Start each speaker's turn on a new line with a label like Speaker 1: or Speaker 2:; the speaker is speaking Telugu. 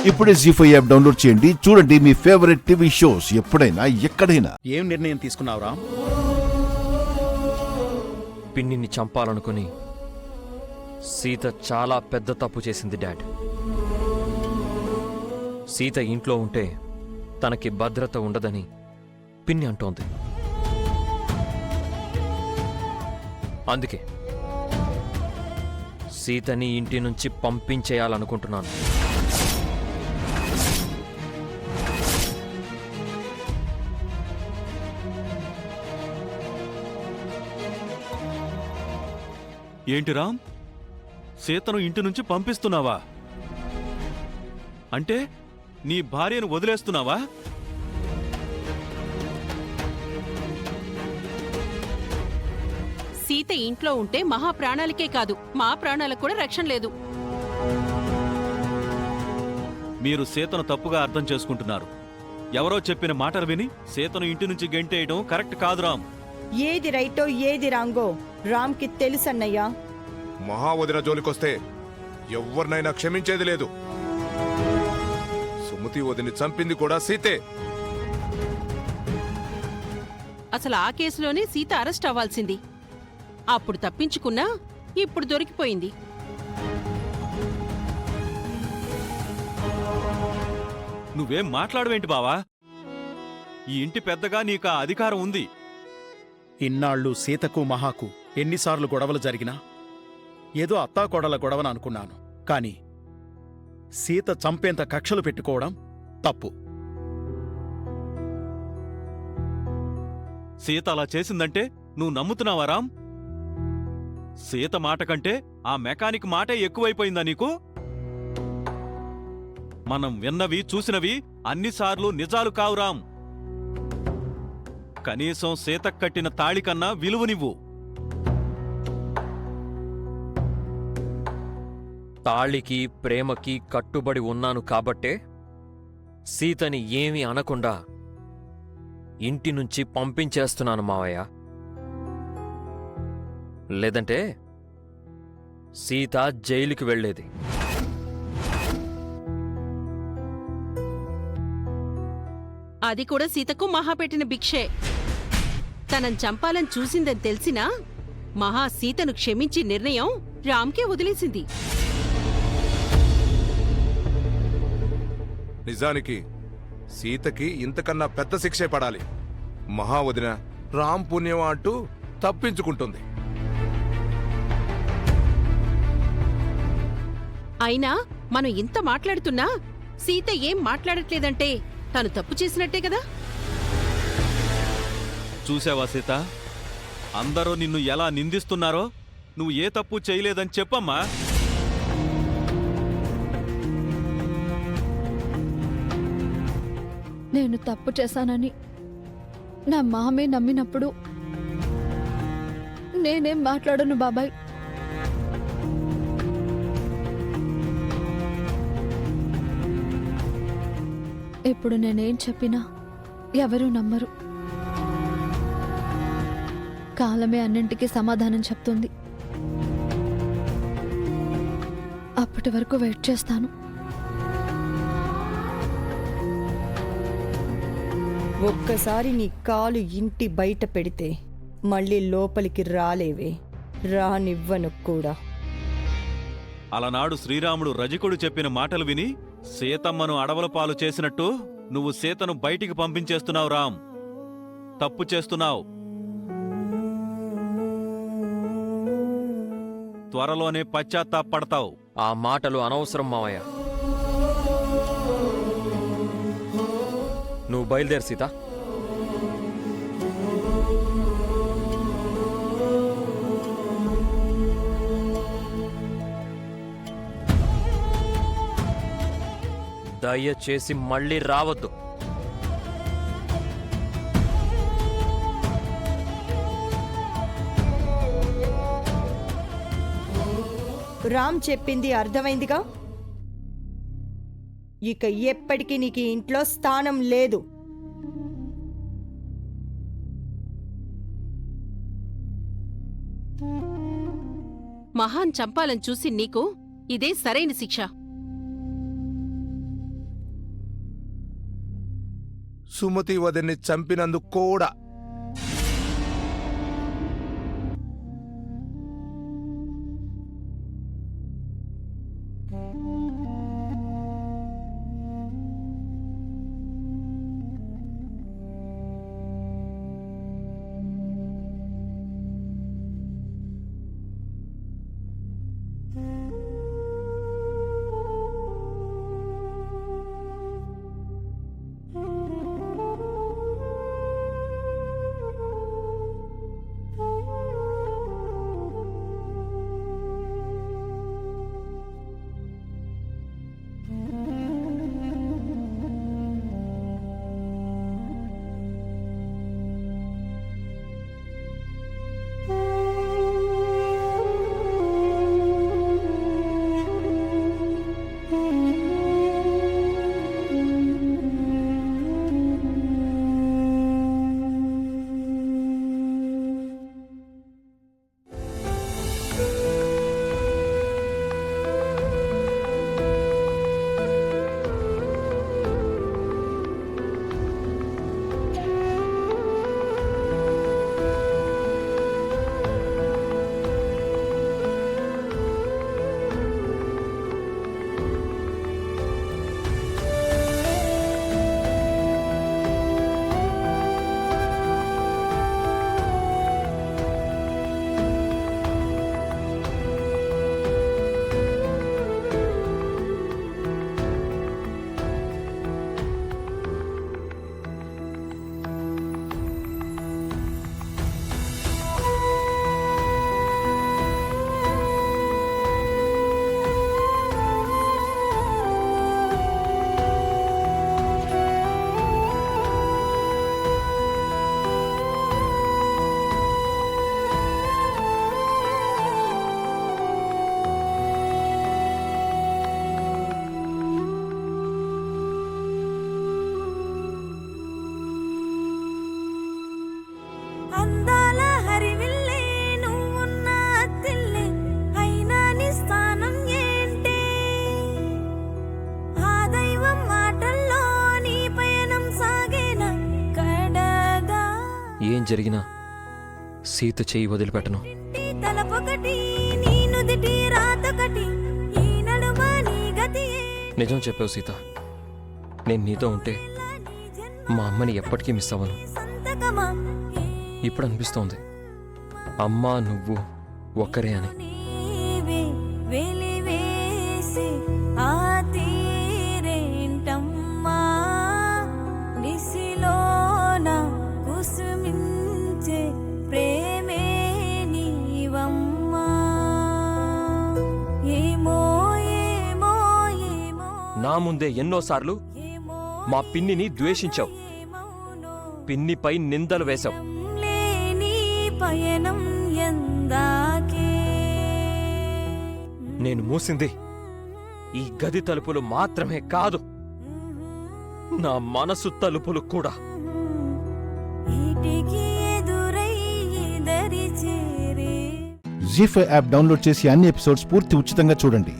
Speaker 1: ఇప్పుడే జీ5 యాప్ డౌన్లోడ్ చేయండి. చూడండి మీ ఫేవరెట్ టీవీ షోస్ ఎప్పుడైనా ఎక్కడైనా.
Speaker 2: ఏం నిర్ణయం తీసుకున్నావు రామ్?
Speaker 3: పిన్నిని చంపాలనుకుని సీత చాలా పెద్ద తప్పు చేసింది డాడ్. సీత ఇంట్లో ఉంటే తనకి భద్రత ఉండదని పిన్ని అంటోంది. అందుకే సీతని ఇంటి నుంచి పంపించేయాలనుకుంటున్నాను.
Speaker 4: ఏంటి రామ్, సీతను ఇంటి నుంచి పంపిస్తున్నావా? అంటే నీ భార్యను వదిలేస్తున్నావా?
Speaker 5: సీత ఇంట్లో ఉంటే మహా ప్రాణాలకే కాదు, మా ప్రాణాలకు కూడా రక్షణ లేదు.
Speaker 4: మీరు సీతను తప్పుగా అర్థం చేసుకుంటున్నారు. ఎవరో చెప్పిన మాటలు విని సీతను ఇంటి నుంచి గెంటేయడం కరెక్ట్ కాదు రామ్.
Speaker 6: ఏది రైటో ఏది రాంగో రామ్కి తెలుసన్నయ్యా.
Speaker 7: మహావదిన జోలికొస్తే ఎవరినైనా క్షమించేది లేదు. సుమతి వదిని చంపింది కూడా సీతే.
Speaker 5: అసలు ఆ కేసులోనే సీత అరెస్ట్ అవ్వాల్సింది. అప్పుడు తప్పించుకున్నా ఇప్పుడు దొరికిపోయింది.
Speaker 4: నువ్వేం మాట్లాడవేంటి బావా? ఈ ఇంటి పెద్దగా నీకు ఆ అధికారం ఉంది.
Speaker 2: ఇన్నాళ్ళు సీతకు మహాకు ఎన్నిసార్లు గొడవలు జరిగినా ఏదో అత్తాకోడల గొడవన అనుకున్నాను. కాని సీత చంపేంత కక్షలు పెట్టుకోవడం తప్పు.
Speaker 4: సీత అలా చేసిందంటే నువ్వు నమ్ముతున్నావా రామ్? సీత మాట కంటే ఆ మెకానిక్ మాటే ఎక్కువైపోయిందా నీకు? మనం విన్నవి చూసినవి అన్నిసార్లు నిజాలు కావు రామ్. కనీసం సీత కట్టిన తాళికన్నా విలువనివ్వు.
Speaker 3: తాళికి ప్రేమకి కట్టుబడి ఉన్నాను కాబట్టే సీతని ఏమీ అనకుండా ఇంటి నుంచి పంపించేస్తున్నాను మావయ్య. లేదంటే సీత జైలుకి వెళ్ళేది.
Speaker 5: అది కూడా సీతకు మహా పెట్టిన భిక్షే. తనని చంపాలని చూసిందని తెలిసినా మహా సీతను క్షమించి నిర్ణయం రామ్కే వదిలేసింది.
Speaker 7: నిజానికి సీతకి ఇంతకన్నా పెద్ద శిక్షే పడాలి. మహావదిన రామ్ పుణ్యం అంటూ తప్పించుకుంటుంది.
Speaker 5: అయినా మనం ఇంత మాట్లాడుతున్నా సీత ఏం మాట్లాడట్లేదంటే తను తప్పు చేసినట్టే కదా.
Speaker 4: చూసావా సీత, అందరూ నిన్ను ఎలా నిందిస్తున్నారో? నువ్వు ఏ తప్పు చేయలేదని చెప్పమ్మా.
Speaker 8: నేను తప్పు చేశానని నా మామే నమ్మినప్పుడు నేనేం మాట్లాడను బాబాయ్. ఇప్పుడు నేనేం చెప్పినా ఎవరూ నమ్మరు. కాలమే అన్నింటికీ సమాధానం చెప్తుంది. అప్పటి వరకు వెయిట్ చేస్తాను.
Speaker 6: ఒక్కసారి నీ కాలు ఇంటి బయట పెడితే మళ్ళీ లోపలికి రాలేవే, రానివ్వను కూడా.
Speaker 4: అలనాడు శ్రీరాముడు రజకుడు చెప్పిన మాటలు విని సీతమ్మను అడవుల పాలు చేసినట్టు నువ్వు సీతను బయటికి పంపించేస్తున్నావు రామ్. తప్పు చేస్తున్నావు. త్వరలోనే పశ్చాత్తాపడతావు.
Speaker 3: ఆ మాటలు అనవసరం మావయ్య. నువ్వు బయలుదేరు సీత. దయచేసి మళ్ళీ రావద్దు.
Speaker 6: రామ్ చెప్పింది అర్థమైందిగా. ఇక ఎప్పటికీ నీకు ఈ ఇంట్లో స్థానం లేదు.
Speaker 5: మహాన్ చంపాలని చూసి నీకు ఇదే సరైన శిక్ష.
Speaker 7: సుమతి వదిన్ని చంపినందుకు కూడా.
Speaker 9: అందాల హరివిల్లే నువ్వున్న అత్తిల్లే అయినా నీ స్థానం ఏంటే? ఆ దైవం మాటల్లో నీ పయనం సాగేన కడగా.
Speaker 3: ఏం జరిగినా సీత చెయ్యి వదిలిపెట్టను.
Speaker 9: తలపొకటి నీ నుదిటి రాతొకటి ఈ నడుమ నీ గతి
Speaker 3: నిజం చెప్పావు సీత. నేను నీతో ఉంటే మా అమ్మని ఎప్పటికీ మిస్ అవ్వను.
Speaker 9: సంతకమా
Speaker 3: ఇప్పుడు అనిపిస్తోంది అమ్మా నువ్వు ఒక్కరే అని.
Speaker 9: నీవే వెలివేసి ఆ తీరేంటమ్మా నిసిలోన కుసుమించే ప్రేమే నీవమ్మా. ఏమో ఏమో ఏమో
Speaker 3: నా ముందే ఎన్నోసార్లు
Speaker 9: ఏమో
Speaker 3: మా పిన్నిని ద్వేషించావు,
Speaker 9: ఏమౌనో
Speaker 3: పిన్నిపై నిందలు వేశావు.
Speaker 9: లేని పయనం ఎందాకే.
Speaker 3: నేను మూసింది ఈ గది తలుపులు మాత్రమే కాదు, నా మనసు తలుపులు కూడా.
Speaker 9: ఈటికి ఎదురై దరి చేరే
Speaker 1: జీ5 యాప్ డౌన్లోడ్ చేసి అన్ని ఎపిసోడ్స్ పూర్తి ఉచితంగా చూడండి.